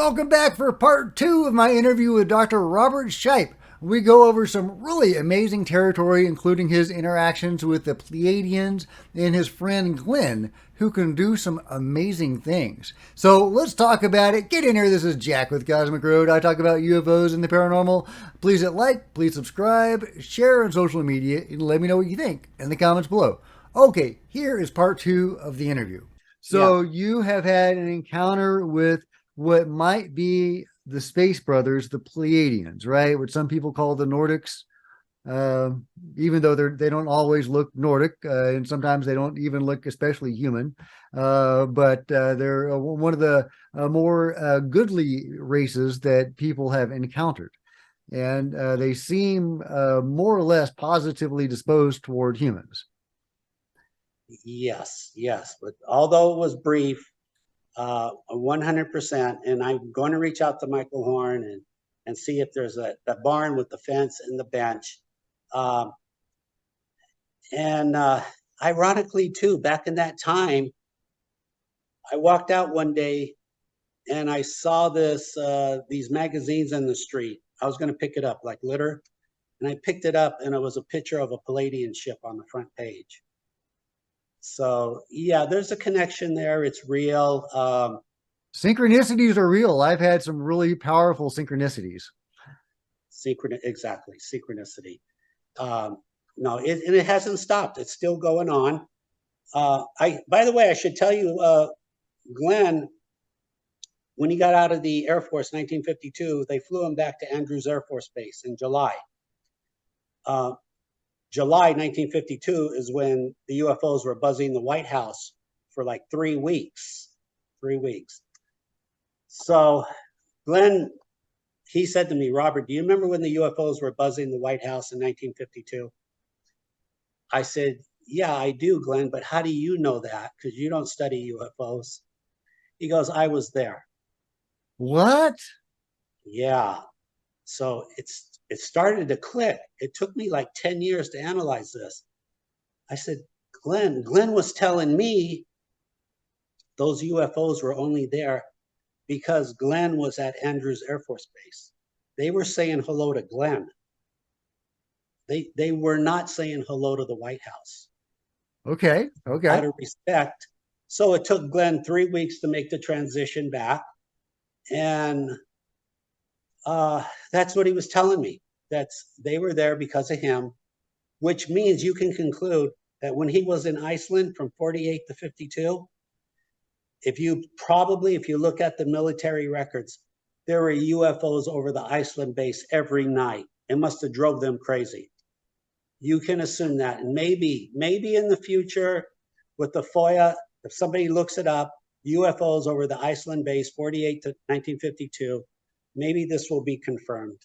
Welcome back for part 2 of my interview with Dr. Robert Shiepe. We go over some really amazing territory, including his interactions with the Pleiadians and his friend Glenn, who can do some amazing things. So let's talk about it. Get in here. This is Jack with Cosmic Road. I talk about UFOs and the paranormal. Please hit like, please subscribe, share on social media, and let me know what you think in the comments below. Okay, here is part 2 of the interview. So you have had an encounter with what might be the Space Brothers, the Pleiadians, right? What some people call the Nordics, even though they don't always look Nordic, and sometimes they don't even look especially human. But they're one of the more goodly races that people have encountered. And they seem more or less positively disposed toward humans. Yes. But although it was brief, 100%. And I'm going to reach out to Michael Horn and see if there's a barn with the fence and the bench. Ironically, too, back in that time, I walked out one day and I saw these magazines in the street. I was going to pick it up like litter. And I picked it up and it was a picture of a Pleiadian ship on the front page. So, yeah, there's a connection there. It's real. Synchronicities are real. I've had some really powerful synchronicities. Exactly. Synchronicity. No, it hasn't stopped. It's still going on. By the way, I should tell you, Glenn, when he got out of the Air Force in 1952, they flew him back to Andrews Air Force Base in July. July 1952 is when the UFOs were buzzing the White House for like 3 weeks. 3 weeks. So Glenn, he said to me, Robert, do you remember when the UFOs were buzzing the White House in 1952? I said, yeah, I do, Glenn, but how do you know that? Because you don't study UFOs. He goes, I was there. What? Yeah. So it started to click. It took me like 10 years to analyze this. I said, Glenn was telling me those UFOs were only there because Glenn was at Andrews Air Force Base. They were saying hello to Glenn. They were not saying hello to the White House. Okay. Out of respect. So it took Glenn 3 weeks to make the transition back. And that's what he was telling me. They were there because of him, which means you can conclude that when he was in Iceland from 48 to 52, if you look at the military records, there were UFOs over the Iceland base every night. It must have drove them crazy. You can assume that. And maybe in the future with the FOIA, if somebody looks it up, UFOs over the Iceland base, 48 to 1952, maybe this will be confirmed.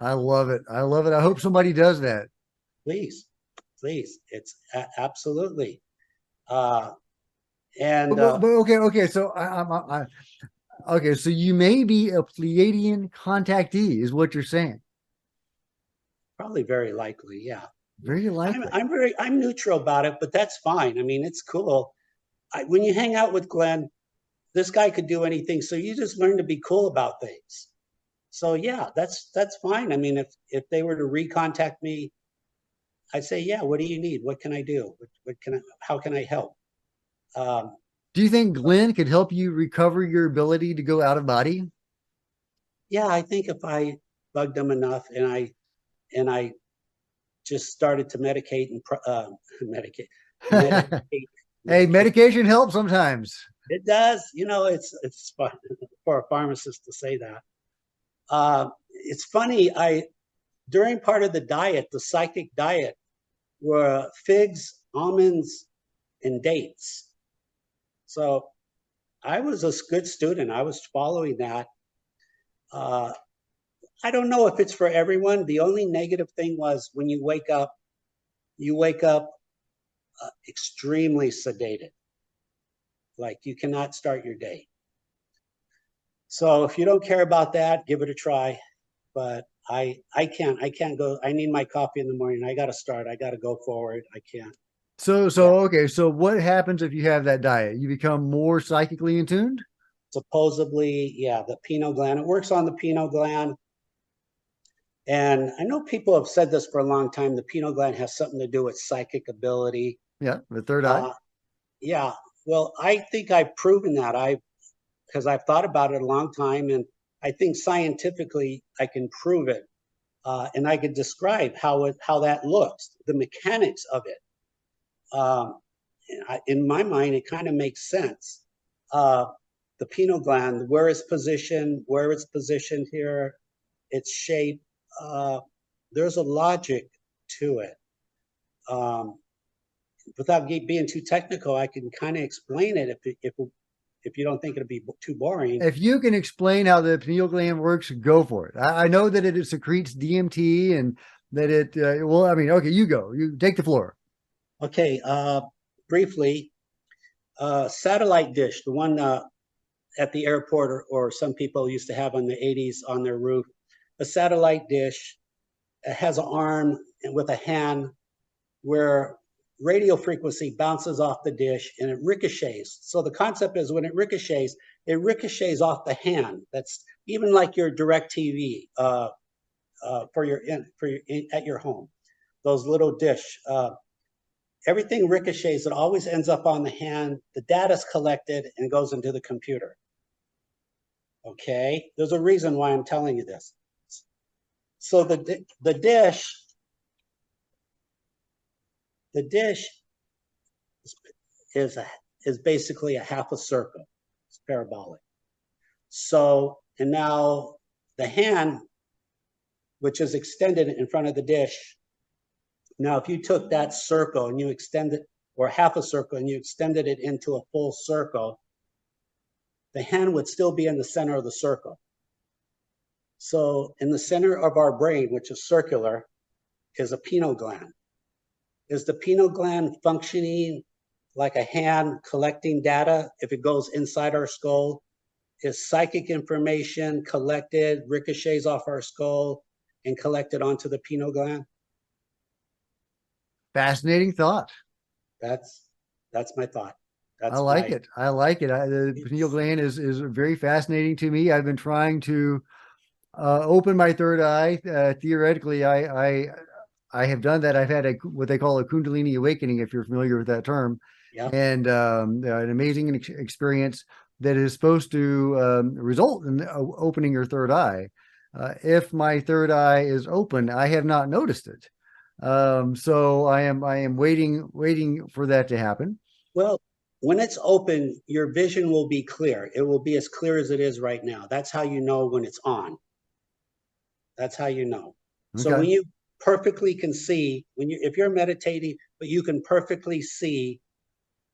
I love it. I hope somebody does that. Please. It's absolutely. Okay. So okay. So you may be a Pleiadian contactee, is what you're saying. Probably very likely. Yeah. Very likely. I'm neutral about it, but that's fine. I mean, it's cool. When you hang out with Glenn, this guy could do anything. So you just learn to be cool about things. So yeah, that's fine. I mean, if they were to recontact me, I'd say, yeah, what do you need? What can I do? How can I help? Do you think Glenn could help you recover your ability to go out of body? Yeah, I think if I bugged him enough and I just started to medicate and meditate. Hey, medication helps sometimes. It does. You know, it's fun for a pharmacist to say that. It's funny. During part of the diet, the psychic diet, were figs, almonds, and dates. So I was a good student. I was following that. I don't know if it's for everyone. The only negative thing was when you wake up extremely sedated. Like you cannot start your day. So if you don't care about that, give it a try. But I can't go. I need my coffee in the morning. I got to start. I got to go forward. I can't. Okay. So what happens if you have that diet? You become more psychically in tuned? supposedly, yeah, the pineal gland. It works on the pineal gland. And I know people have said this for a long time. The pineal gland has something to do with psychic ability. Yeah, the third eye. Uh, yeah, well, I think I've proven that. Because I've thought about it a long time, and I think scientifically I can prove it, and I could describe how that looks, the mechanics of it. In my mind, it kind of makes sense. The pineal gland, where it's positioned here, its shape. There's a logic to it. Without being too technical, I can kind of explain it if you don't think it'll be too boring. If you can explain how the pineal gland works, go for it. I know that it secretes DMT and that it, well, I mean, okay, you go. You take the floor. Okay, briefly, satellite dish, the one at the airport, or some people used to have on the 80s on their roof. A satellite dish has an arm with a hand where radio frequency bounces off the dish and it ricochets. So the concept is when it ricochets off the hand. That's even like your direct TV for your at your home. Those little dish. Everything ricochets. It always ends up on the hand. The data is collected and goes into the computer. Okay, there's a reason why I'm telling you this. So the dish is basically a half a circle. It's parabolic. So, and now the hand, which is extended in front of the dish. Now, if you took that circle and you extended, or half a circle, and you extended it into a full circle, the hand would still be in the center of the circle. So in the center of our brain, which is circular, is a pineal gland. Is the pineal gland functioning like a hand collecting data if it goes inside our skull? Is psychic information collected, ricochets off our skull, and collected onto the pineal gland? Fascinating thought. That's my thought. I like it. I like it. The pineal gland is very fascinating to me. I've been trying to open my third eye. Theoretically, I have done that. I've had what they call a Kundalini awakening, if you're familiar with that term, Yep. and an amazing experience that is supposed to result in opening your third eye. If my third eye is open, I have not noticed it. So I am waiting for that to happen. Well, when it's open, your vision will be clear. It will be as clear as it is right now. That's how you know when it's on. That's how you know. Okay. So when you perfectly can see, if you're meditating, but you can perfectly see,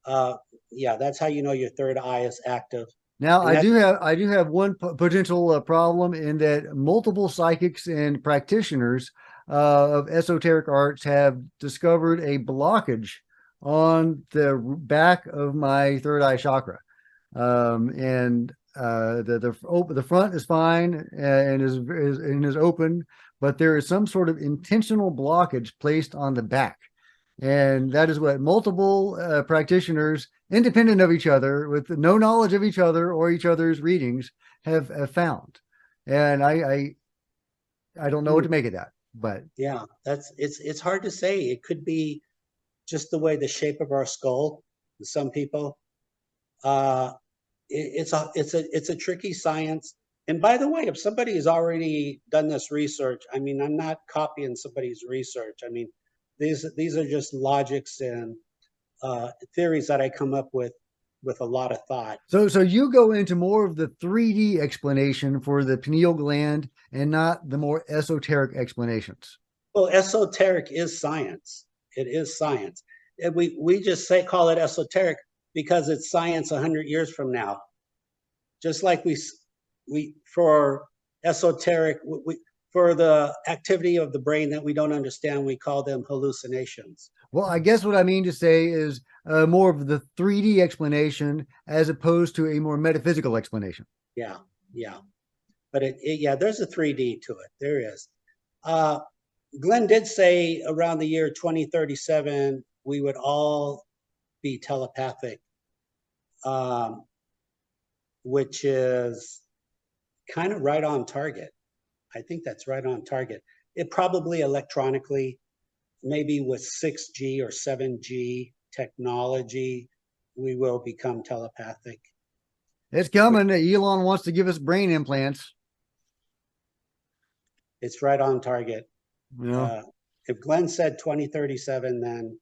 yeah, that's how you know your third eye is active. Now, I do have one potential problem in that multiple psychics and practitioners of esoteric arts have discovered a blockage on the back of my third eye chakra, and the front is fine and is open, but there is some sort of intentional blockage placed on the back. And that is what multiple practitioners, independent of each other, with no knowledge of each other or each other's readings, have found. And I don't know what to make of that. But yeah, it's hard to say. It could be just the way the shape of our skull. Some people, it's a tricky science. And by the way, if somebody has already done this research, I mean, I'm not copying somebody's research. I mean, these are just logics and theories that I come up with a lot of thought. So you go into more of the 3D explanation for the pineal gland and not the more esoteric explanations. Well, esoteric is science. It is science. And we just call it esoteric because it's science 100 years from now. Just like we for esoteric, for the activity of the brain that we don't understand, we call them hallucinations. Well, I guess what I mean to say is more of the 3D explanation as opposed to a more metaphysical explanation. Yeah, yeah. But yeah, there's a 3D to it. There is. Glenn did say around the year 2037, we would all be telepathic. which is kind of right on target. I think that's right on target. It probably electronically, maybe with 6G or 7G technology, we will become telepathic. It's coming. Elon wants to give us brain implants. It's right on target. Yeah. If Glenn said 2037, then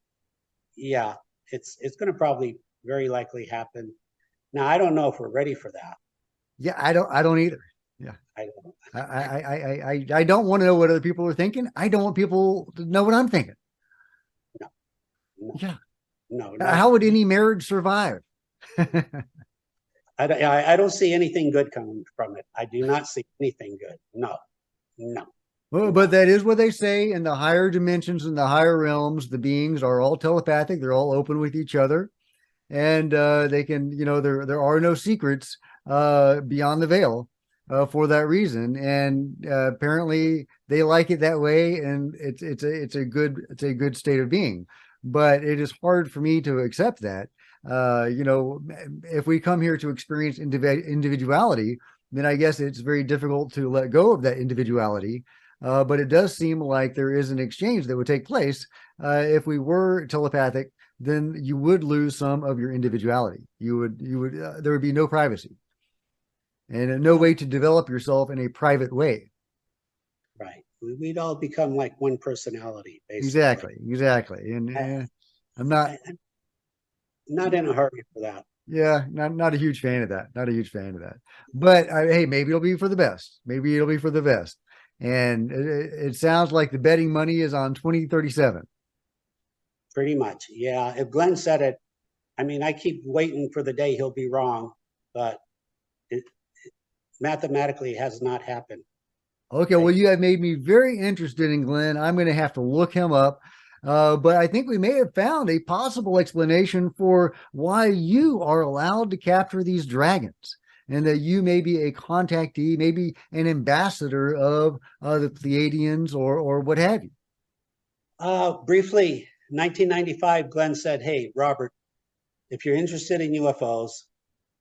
yeah, it's going to probably very likely happen. Now, I don't know if we're ready for that. Yeah, I don't either. Yeah. I don't. I don't want to know what other people are thinking. I don't want people to know what I'm thinking. No, no, Yeah. no. How would any marriage survive? I don't see anything good coming from it. I do not see anything good. No, no, Well, but no. that is what they say in the higher dimensions, in the higher realms. The beings are all telepathic. They're all open with each other, and they can, there are no secrets beyond the veil for that reason. And apparently, they like it that way, and it's a good state of being. But it is hard for me to accept that. If we come here to experience individuality, then I guess it's very difficult to let go of that individuality. But it does seem like there is an exchange that would take place if we were telepathic. Then you would lose some of your individuality. There would be no privacy and no way to develop yourself in a private way. Right. We'd all become like one personality, basically. Exactly. And I, I'm not, I'm not in a hurry for that. yeah, not a huge fan of that. Not a huge fan of that. But hey, maybe it'll be for the best. Maybe it'll be for the best. And it sounds like the betting money is on 2037. Pretty much. Yeah. If Glenn said it, I mean, I keep waiting for the day he'll be wrong, but it mathematically has not happened. Okay, well, you have made me very interested in Glenn. I'm going to have to look him up. But I think we may have found a possible explanation for why you are allowed to capture these dragons, and that you may be a contactee, maybe an ambassador of the Pleiadians or what have you. Briefly, 1995, Glenn said, "Hey, Robert, if you're interested in UFOs,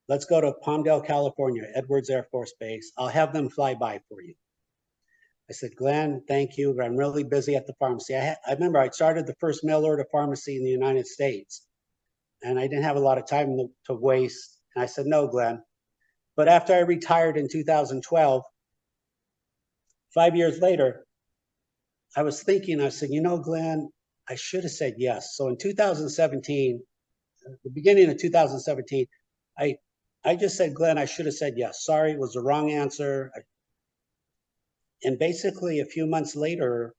let's go to Palmdale, California, Edwards Air Force Base. I'll have them fly by for you." I said, "Glenn, thank you, but I'm really busy at the pharmacy." I remember I started the first mail order pharmacy in the United States, and I didn't have a lot of time to waste. And I said, "No, Glenn." But after I retired in 2012, 5 years later, I was thinking, I said, Glenn, I should have said yes. So in 2017, the beginning of 2017, I I just said, Glenn, I should have said yes. Sorry, it was the wrong answer. And basically, a few months later,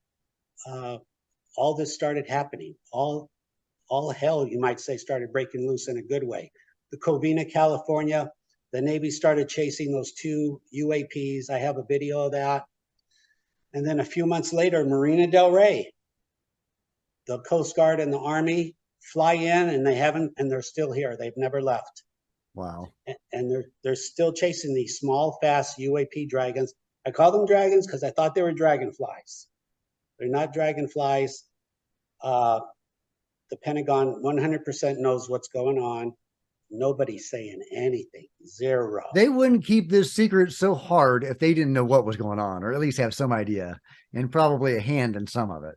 uh, all this started happening. All hell, you might say, started breaking loose in a good way. The Covina, California, the Navy started chasing those two UAPs. I have a video of that. And then a few months later, Marina Del Rey, the Coast Guard and the Army fly in, and they're still here. They've never left. Wow. And they're still chasing these small, fast UAP dragons. I call them dragons because I thought they were dragonflies. They're not dragonflies. The Pentagon 100% knows what's going on. Nobody's saying anything. Zero. They wouldn't keep this secret so hard if they didn't know what was going on, or at least have some idea and probably a hand in some of it.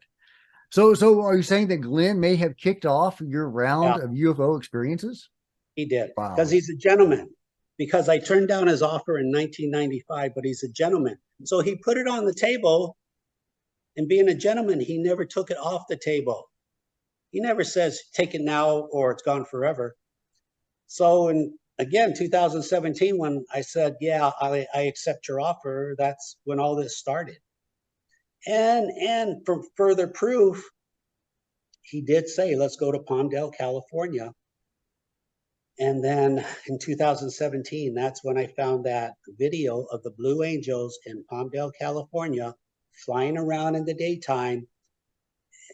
So are you saying that Glenn may have kicked off your round Yeah, of UFO experiences? he did because Wow. he's a gentleman. Because I turned down his offer in 1995, but he's a gentleman. So he put it on the table, and being a gentleman, he never took it off the table. He never says, take it now or it's gone forever. So in, again, 2017, when I said, yeah, I accept your offer, that's when all this started. And for further proof, he did say, let's go to Palmdale, California. And then in 2017, that's when I found that video of the Blue Angels in Palmdale, California, flying around in the daytime.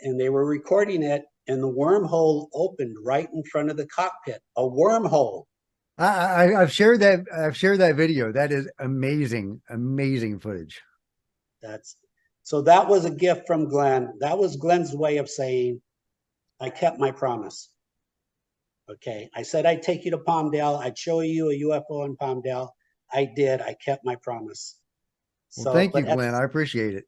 And they were recording it, and the wormhole opened right in front of the cockpit. A wormhole. I've shared that. I've shared that video. That is amazing, amazing footage. So that was a gift from Glenn. That was Glenn's way of saying, I kept my promise. Okay. I said I'd take you to Palmdale. I'd show you a UFO in Palmdale. I did. I kept my promise. Well, So, thank you, but at Glenn. I appreciate it.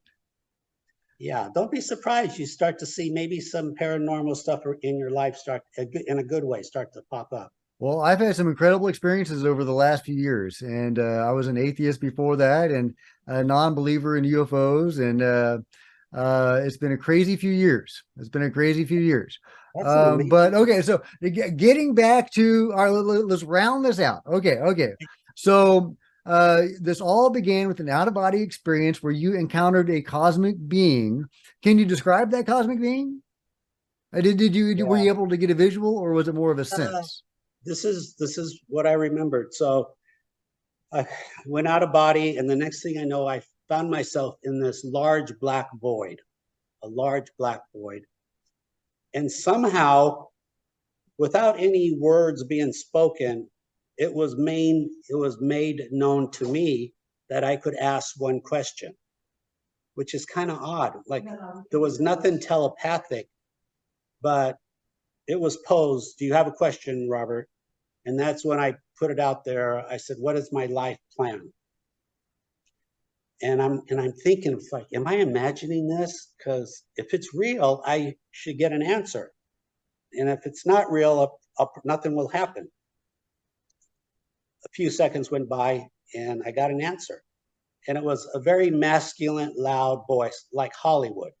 yeah, don't be surprised. You start to see maybe some paranormal stuff in your life start in a good way start to pop up. Well, I've had some incredible experiences over the last few years, and I was an atheist before that, and a non-believer in UFOs, and it's been a crazy few years. It's been a crazy few years. That's an But amazing. okay, so getting back to our, let's round this out. Okay, okay. So this all began with an out-of-body experience where you encountered a cosmic being. Can you describe that cosmic being? Did you were Yeah. you able to get a visual, or was it more of a Uh, sense? this is what I remembered. So I went out of body, and the next thing I know, I found myself in this large black void, a large black void, and somehow, without any words being spoken, it was made known to me that I could ask one question, which is kind of odd. Like there was nothing telepathic, but it was posed. Do you have a question, Robert? And that's when I put it out there. I said, "What is my life plan?" And I'm thinking, it's like, am I imagining this? Because if it's real, I should get an answer. And if it's not real, nothing will happen. A few seconds went by, and I got an answer. And it was a very masculine, loud voice, like Hollywood.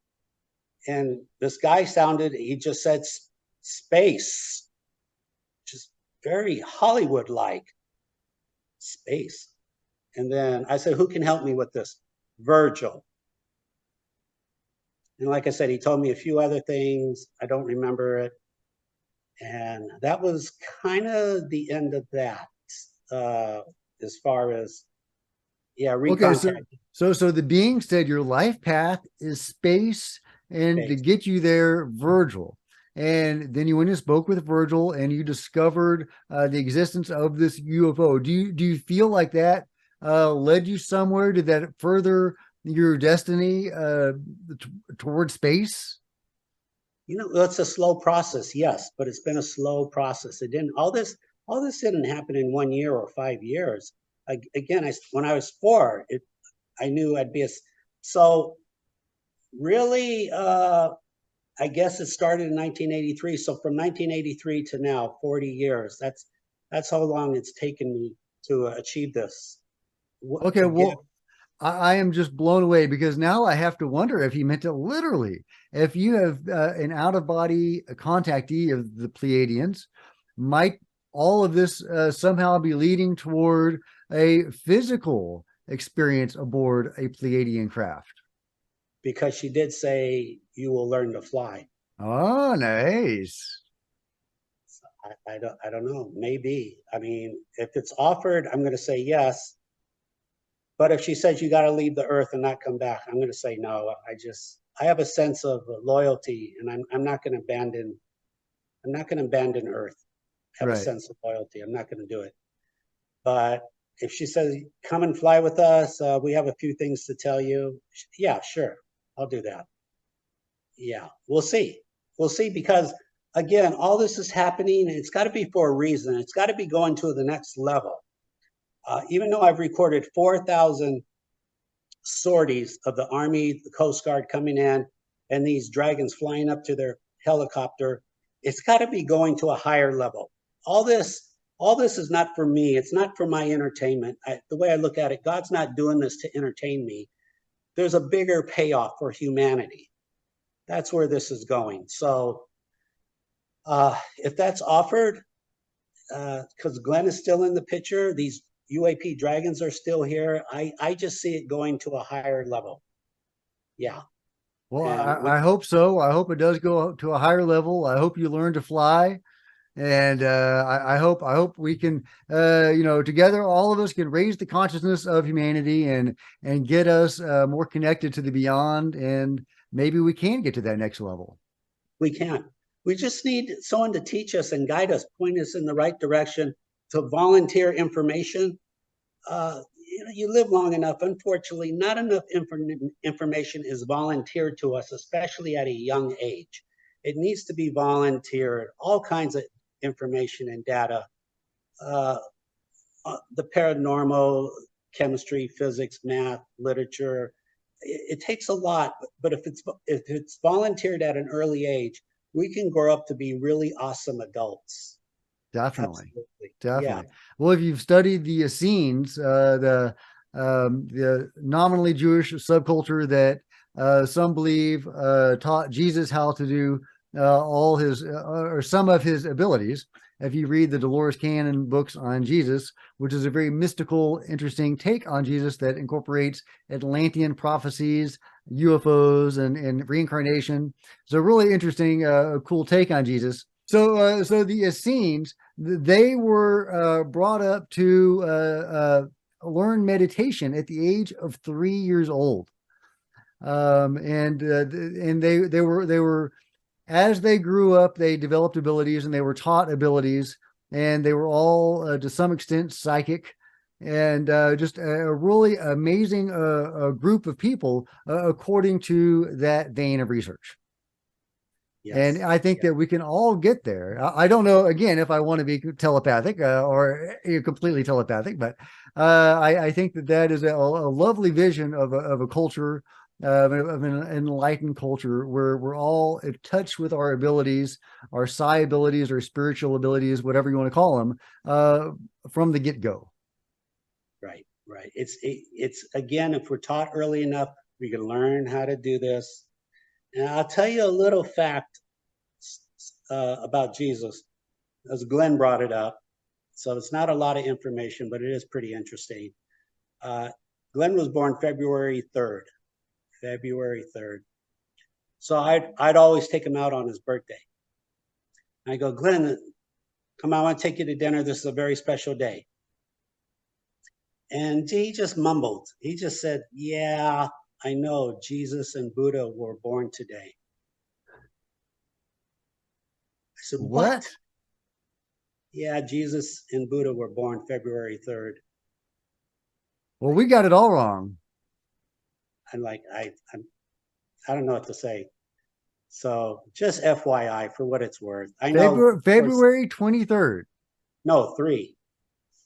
And this guy he just said space, just very Hollywood like space. And then I said, who can help me with this? Virgil. And like I said, he told me a few other things. I don't remember it. And that was kind of the end of that, uh, as far as, yeah, Okay, so recontact so the being said your life path is space, and to space. get you there, Virgil. And then you went and spoke with Virgil, and you discovered the existence of this UFO. Do you feel like that led you somewhere? Did that further your destiny toward space? It's a slow process, yes, but it's been a slow process. It didn't, all this didn't happen in 1 year or 5 years. Again, when I was four, I knew I'd be so really, I guess it started in 1983. So from 1983 to now, 40 years. That's how long it's taken me to achieve this. Okay, Again, well, I am just blown away because now I have to wonder if he meant it literally. If you have an out of body contactee of the Pleiadians, might all of this somehow be leading toward a physical experience aboard a Pleiadian craft? because she did say you will learn to fly. Oh, nice. I don't know. Maybe. I mean, if it's offered, I'm going to say yes. But if she says you got to leave the earth and not come back, I'm going to say no. I have a sense of loyalty, and I'm not going to abandon. I'm not going to abandon Earth. I have a Right. sense of loyalty. I'm not going to do it. But if she says come and fly with us, we have a few things to tell you. Yeah, sure, I'll do that. Yeah, we'll see. We'll see because again, all this is happening. It's got to be for a reason. It's got to be going to the next level. Even though I've recorded 4,000 sorties of the Army, the Coast Guard coming in, and these dragons flying up to their helicopter, it's got to be going to a higher level. All this, all this is not for me. It's not for my entertainment. The way I look at it, God's not doing this to entertain me. There's a bigger payoff for humanity. That's where this is going. So, if that's offered, because Glenn is still in the picture, these UAP dragons are still here. I just see it going to a higher level. Yeah. Well, And I hope so. I hope it does go to a higher level. I hope you learn to fly. And I hope we can, together, all of us can raise the consciousness of humanity and get us more connected to the beyond, and maybe we can get to that next level. we can. We just need someone to teach us and guide us, point us in the right direction, to volunteer information. You live long enough. Unfortunately, not enough information is volunteered to us, especially at a young age. It needs to be volunteered. All kinds of information and data. The paranormal, chemistry, physics, math, literature, it takes a lot. But if it's volunteered at an early age, we can grow up to be really awesome adults. Definitely. Absolutely. Definitely. Yeah. Well, if you've studied the Essenes, the nominally Jewish subculture that some believe taught Jesus how to do all his or some of his abilities. If you read the Dolores Cannon books on Jesus, which is a very mystical, interesting take on Jesus that incorporates Atlantean prophecies, UFOs, and reincarnation. So, really interesting, cool take on Jesus. So the Essenes, they were brought up to learn meditation at the age of 3 years old, and they were as they grew up, they developed abilities and they were taught abilities, and they were all to some extent psychic, and just a really amazing group of people according to that vein of research. And Yes. I think Yeah. that we can all get there. I don't know, again, if I want to be telepathic or completely telepathic, but I think that that is a lovely vision of a culture, of an enlightened culture where we're all in touch with our abilities, our psi abilities, or spiritual abilities, whatever you want to call them, from the get-go. Right. Right. It's again, if we're taught early enough, we can learn how to do this. And I'll tell you a little fact about Jesus, as Glenn brought it up. So it's not a lot of information, but it is pretty interesting. Uh, Glenn was born February 3rd. February 3rd. So I'd always take him out on his birthday. I go, Glenn, come on, I want to take you to dinner. This is a very special day. And he just mumbled. He just said, yeah, I know Jesus and Buddha were born today. I said, what? What? Yeah, Jesus and Buddha were born February 3rd. Well, we got it all wrong. I'm like, I don't know what to say. So just FYI for what it's worth. I know, of course, February 23rd, no, 3,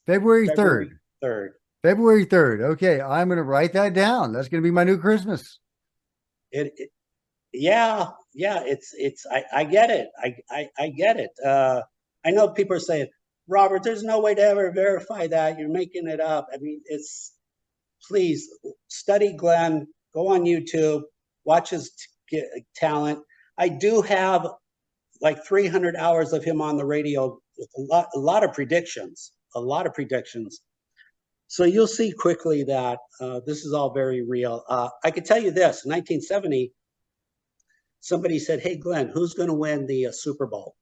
February February 3rd. 3rd. February 3rd. Okay, I'm going to write that down. That's going to be my new Christmas. It yeah, yeah, I get it. I get it. I know people are saying, Robert, there's no way to ever verify that. You're making it up. I mean, please study Glenn, go on YouTube, watch his talent. I do have like 300 hours of him on the radio with a lot of predictions, a lot of predictions. So you'll see quickly that this is all very real. I could tell you this: in 1970, somebody said, "Hey, Glenn, who's going to win the Super Bowl?"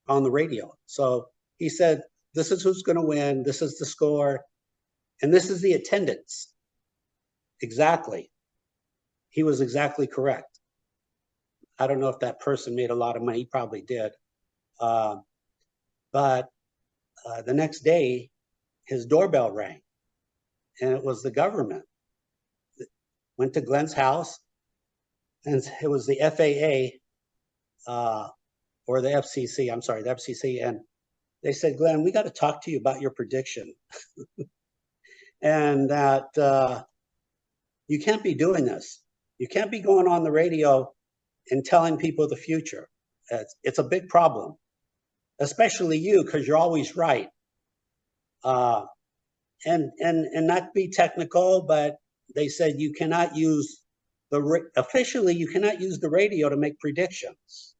on the radio. So he said, "This is who's going to win. This is the score, and this is the attendance." Exactly. He was exactly correct. I don't know if that person made a lot of money. He probably did. But the next day, his doorbell rang, and it was the government. Went to Glenn's house, and it was the FAA or the FCC. I'm sorry, the FCC, and they said, "Glenn, we got to talk to you about your prediction, and that you can't be doing this. You can't be going on the radio and telling people the future. It's a big problem, especially you, because you're always right." And not be technical, but they said you cannot use officially you cannot use the radio to make predictions.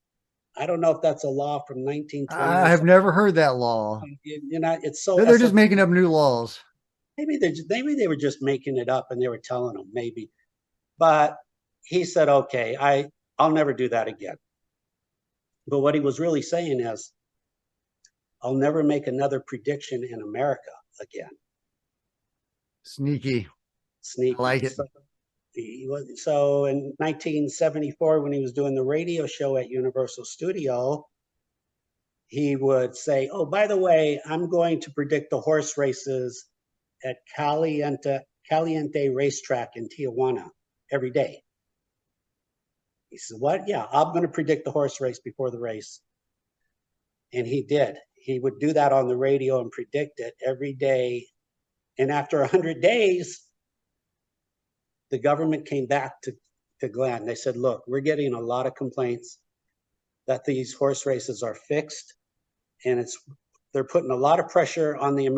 I don't know if that's a law from 1920 I or have something. never heard that law. You know, it's so They're just making esoteric. up new laws. Maybe they were just making it up and they were telling them maybe. But he said, "Okay, I'll never do that again." But what he was really saying is, "I'll never make another prediction in America again." Sneaky. I Sneaky. like it. So in 1974, when he was doing the radio show at Universal Studio, he would say, "Oh, by the way, I'm going to predict the horse races at Caliente Racetrack in Tijuana every day." He said, "What? Yeah, I'm going to predict the horse race before the race." And he did. He would do that on the radio and predict it every day. And after 100 days, the government came back to Glenn. They said, look, we're getting a lot of complaints that these horse races are fixed, and they're putting a lot of pressure on the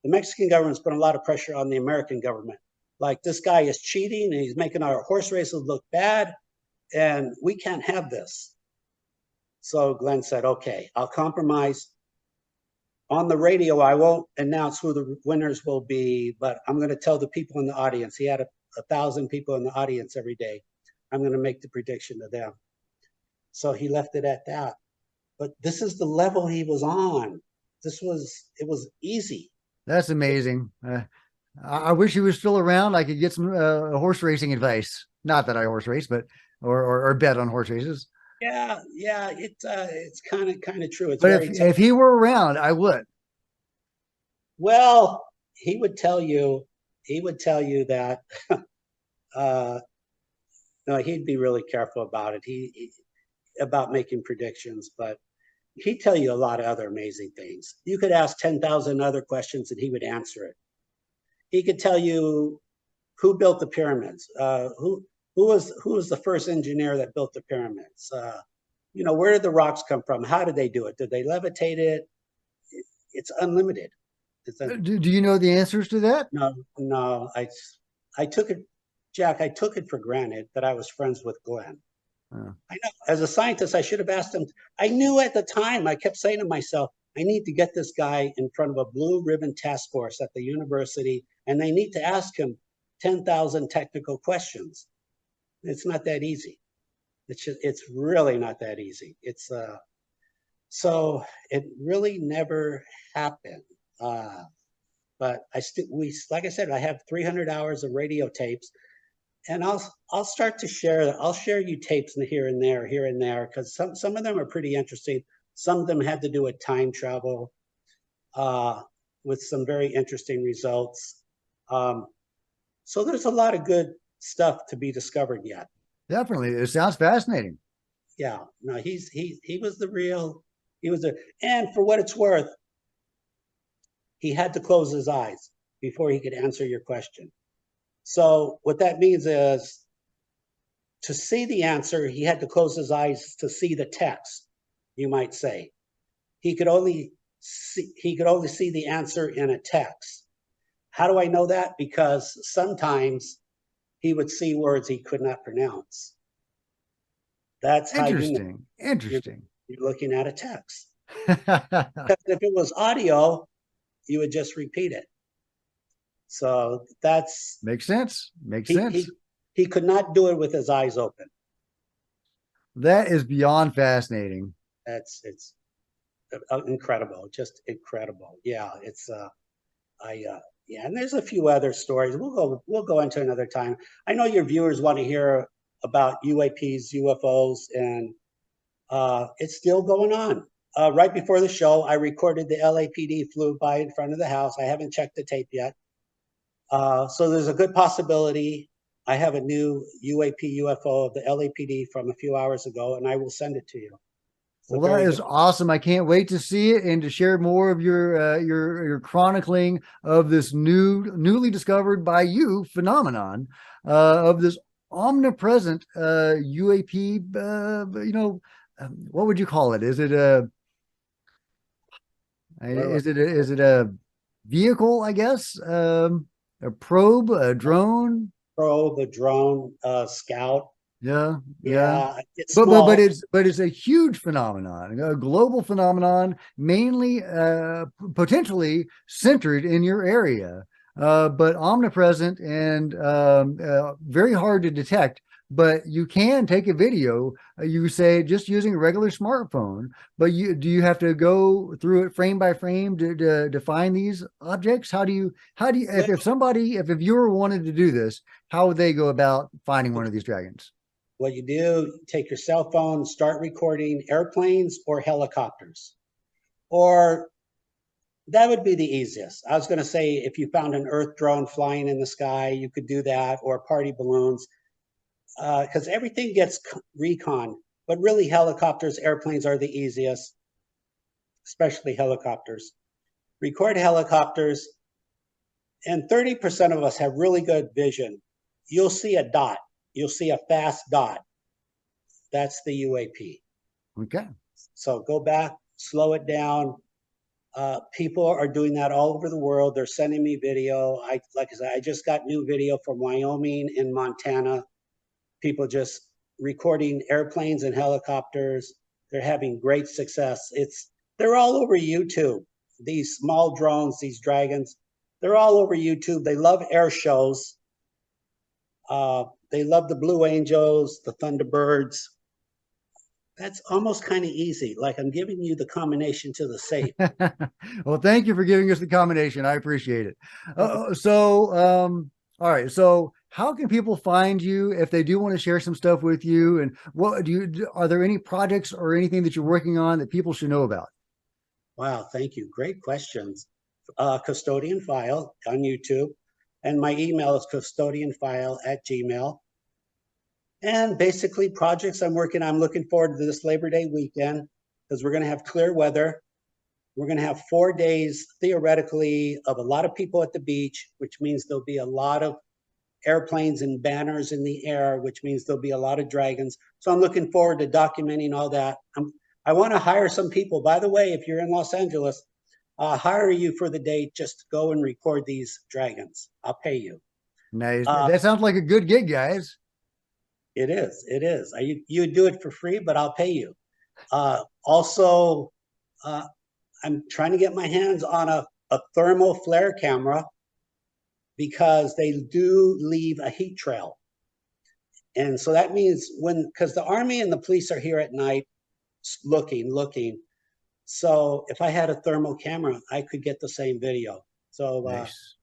Mexican government's putting a lot of pressure on the American government. Like, this guy is cheating and he's making our horse races look bad, and we can't have this. So Glenn said, okay, I'll compromise. On the radio, I won't announce who the winners will be, but I'm going to tell the people in the audience. He had 1,000 people in the audience every day. I'm going to make the prediction to them. So he left it at that. But this is the level he was on. It was easy. That's amazing. I wish he was still around. I could get some horse racing advice. Not that I horse race, but or bet on horse races. Yeah, it's kind of true. It's But very if he were around, I would. Well, he would tell you that no, he'd be really careful about it. About making predictions, but he'd tell you a lot of other amazing things. You could ask 10,000 other questions and he would answer it. He could tell you who built the pyramids, who was the first engineer that built the pyramids, where did the rocks come from? How did they do it? Did they levitate it? It's unlimited. Do you know the answers to that? No. I took it, Jack. I took it for granted that I was friends with Glenn. I know, as a scientist, I should have asked him. I knew at the time, I kept saying to myself, I need to get this guy in front of a blue ribbon task force at the university, and they need to ask him 10,000 technical questions. It's not that easy. It's really not that easy. So it really never happened. But like I said, I have 300 hours of radio tapes. And I'll start to share. I'll share you tapes here and there, because some of them are pretty interesting. Some of them had to do with time travel, with some very interesting results. So there's a lot of good stuff to be discovered yet. Definitely, it sounds fascinating. Yeah, no, he was the real. And for what it's worth, he had to close his eyes before he could answer your question. So what that means is, to see the answer, he had to close his eyes to see the text, you might say. He could only see the answer in a text. How do I know that? Because sometimes he would see words he could not pronounce. That's how you know Interesting. you're looking at a text. Because if it was audio, you would just repeat it. So that's makes sense. He could not do it with his eyes open. That is beyond fascinating. It's incredible, just incredible. Yeah, and there's a few other stories. We'll go into another time. I know your viewers want to hear about UAPs, UFOs, and it's still going on. Right before the show, I recorded the LAPD flew by in front of the house. I haven't checked the tape yet. So there's a good possibility I have a new UAP UFO of the LAPD from a few hours ago, and I will send it to you. Well, that is awesome. I can't wait to see it and to share more of your chronicling of this newly discovered by you phenomenon of this omnipresent UAP. What would you call it? Is it a vehicle? I guess a probe, a drone. Probe, a drone, scout. Yeah. It's small. But it's a huge phenomenon, a global phenomenon, mainly potentially centered in your area, but omnipresent and very hard to detect. But you can take a video, you say, just using a regular smartphone, but do you have to go through it frame by frame to find these objects? How do you if a viewer wanted to do this, how would they go about finding one of these dragons? What you do, take your cell phone, start recording airplanes or helicopters. Or that would be the easiest. I was going to say, if you found an Earth drone flying in the sky, you could do that, or party balloons, because everything gets recon. But really, helicopters, airplanes are the easiest. especially helicopters. Record helicopters, and 30% of us have really good vision. You'll see a dot. You'll see a fast dot. That's the UAP. Okay. So go back, slow it down. People are doing that all over the world. They're sending me video. Like I said, I just got new video from Wyoming and Montana. People just recording airplanes and helicopters. They're having great success. They're all over YouTube. These small drones, these dragons, they're all over YouTube. They love air shows. They love the Blue Angels, the Thunderbirds. That's almost kind of easy. Like I'm giving you the combination to the safe. Well, thank you for giving us the combination. I appreciate it. All right. So how can people find you if they do want to share some stuff with you? And what are there any projects or anything that you're working on that people should know about? Wow, thank you. Great questions. Custodian File on YouTube. And my email is custodianfile@gmail. And basically projects I'm working on. I'm looking forward to this Labor Day weekend because we're going to have clear weather. We're going to have 4 days, theoretically, of a lot of people at the beach, which means there'll be a lot of airplanes and banners in the air, which means there'll be a lot of dragons. So I'm looking forward to documenting all that. I want to hire some people. By the way, if you're in Los Angeles, I'll hire you for the day just to go and record these dragons. I'll pay you. Nice. That sounds like a good gig, guys. It is. It is. You do it for free, but I'll pay you. Also, I'm trying to get my hands on a thermal flare camera because they do leave a heat trail. And so that means because the Army and the police are here at night looking. So if I had a thermal camera, I could get the same video. So Nice.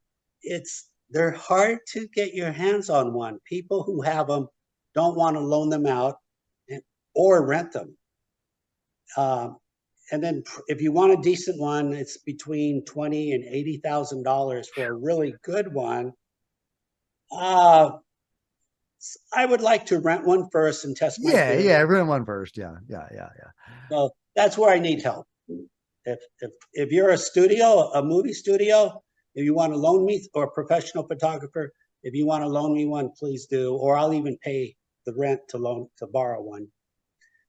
they're hard to get your hands on one. People who have them don't want to loan them out or rent them. And then if you want a decent one, it's between $20,000 and $80,000 for a really good one. I would like to rent one first and test my theory. Yeah, rent one first. Yeah. So that's where I need help. If you're a movie studio, if you want to loan me, or a professional photographer, if you want to loan me one, please do, or I'll even pay the rent to borrow one.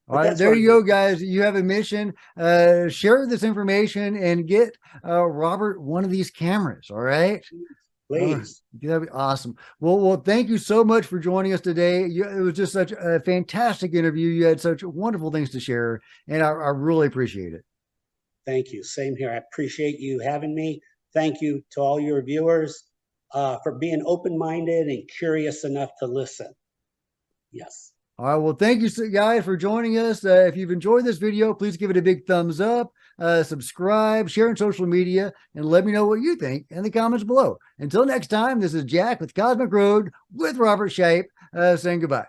All right, there you go, guys. You have a mission. Share this information and get Robert one of these cameras. All right. Please. That'd be awesome. Well, thank you so much for joining us today. It was just such a fantastic interview. You had such wonderful things to share, and I really appreciate it. Thank you. Same here. I appreciate you having me. Thank you to all your viewers for being open-minded and curious enough to listen. Yes. All right. Well, thank you guys for joining us. If you've enjoyed this video, please give it a big thumbs up, subscribe, share on social media, and let me know what you think in the comments below. Until next time, this is Jack with Cosmic Road with Robert Shiepe saying goodbye.